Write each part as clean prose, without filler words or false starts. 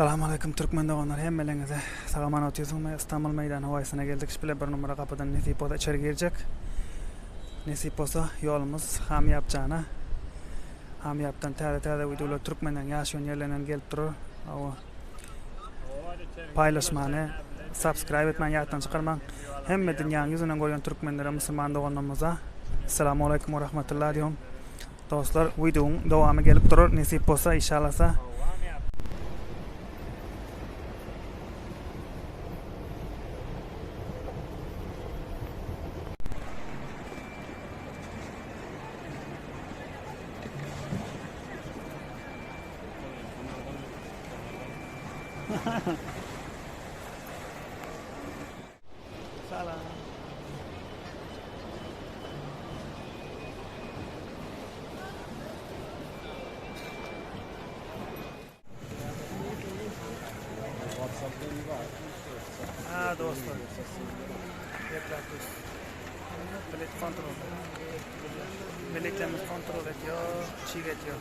Assalamu alaykum Türkmen doganlar. Hemmeleriňize salaman ötýärsiňmi? Istanbul meýdany howasyna geldik. Şeýle bir numara kapydan nesip bolsa içeri girecek. Nesip bolsa ýolumuz Hamyapjana. Hamyapdan täze-täze videolar Türkmenden ýaşaýan ýerlerden gelip durur. Awa paylaşmany, subscribe etmän ýatdan çykarmaň. Hemme dünýäň ýüzünden görýän türkmenlere, musulman doganlarymyza assalamu alaykum we rahmatullah diýom. Dostlar, videoň dowamy gelip durur. Nesip bolsa inşallah. Salam. Ha dostlar. Yapıyoruz. Bilet kontrol. Biletlerimiz kontrol ediyor, çiğ ediyor.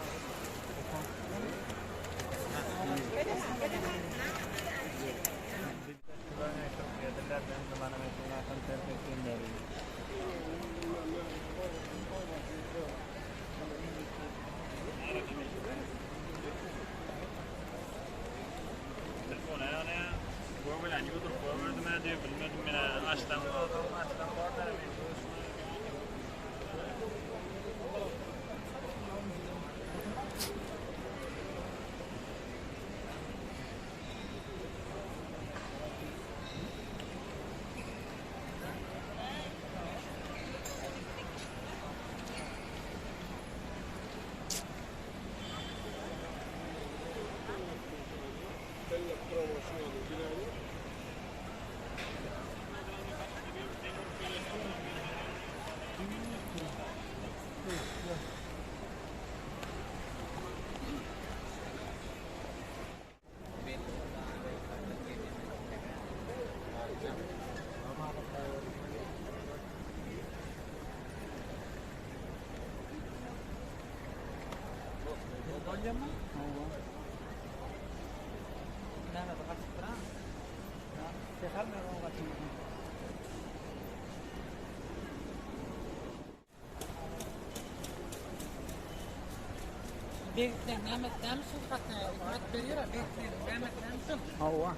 Bekleyin, Mehmet'ten misin? Hikmet veriyor ya, bekleyin, Mehmet'ten misin? Hava.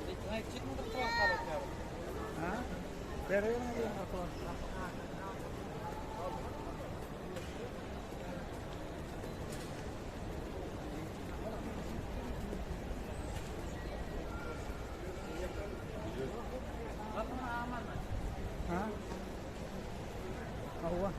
Bekleyin, çıkmadı kral kalıp. Ha? Veriyor mu diye bakalım. Ha? Hava.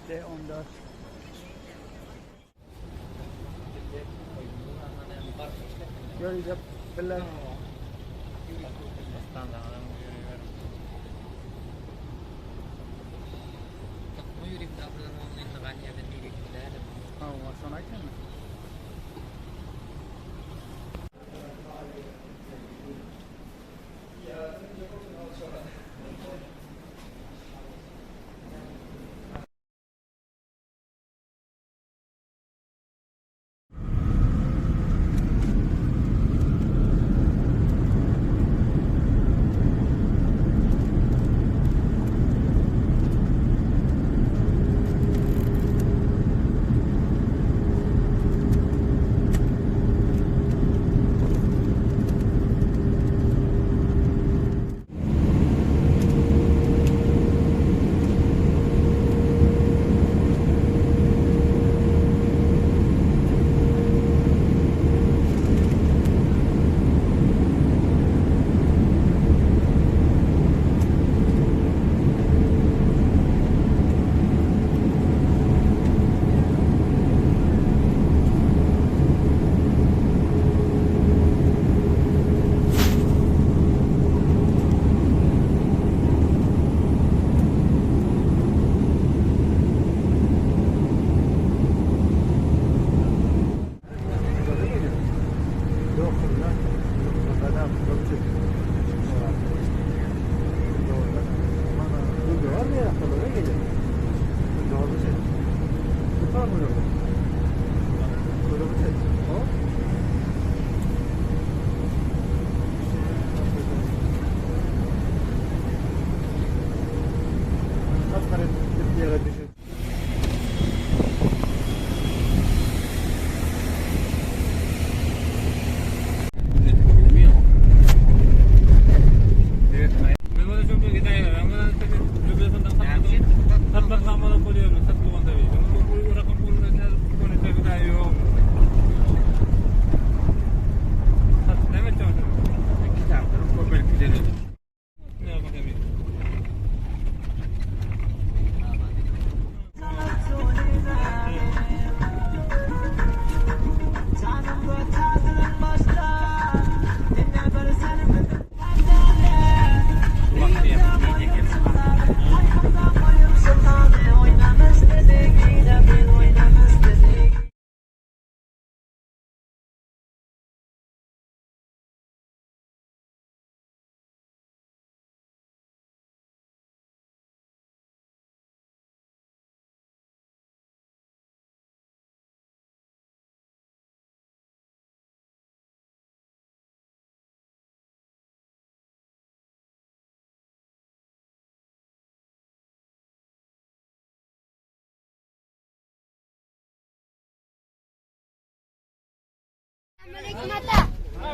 D14. Göreceğim. Biller. Hava sana gelme.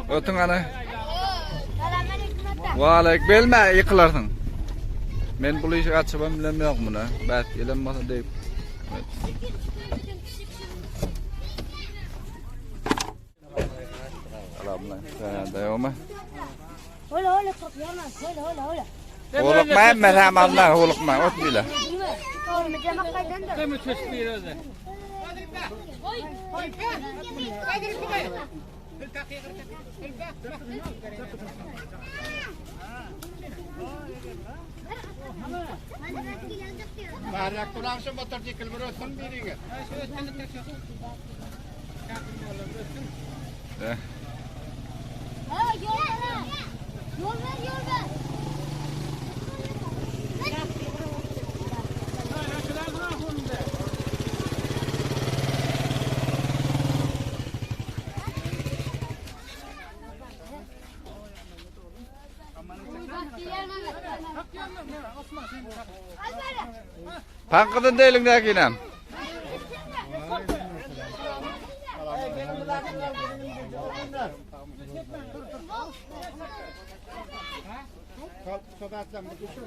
Ötün ana. Valek belme yıkılarsın. Men bu işi açıbam bilemiyorum buna. Belki gelemez deyip. Evet. Selamünaleyküm. Devam mı? Hola, hola, papiana. Hola, hola. Olukma merhamanlar olukma ot bile. Kime çeşitli öyle. Barrak langsung motor cikal berusun biringan. Yol ver. Pankıdın değilim derkinem. Sobatlam begitu.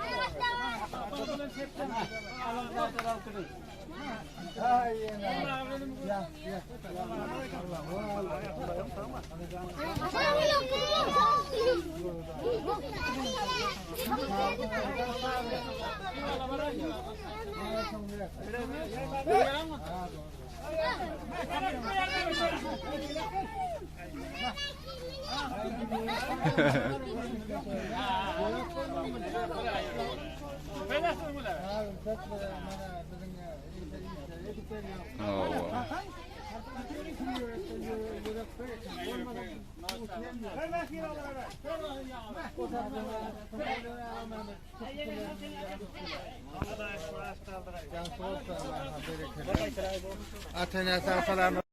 Atanya salam.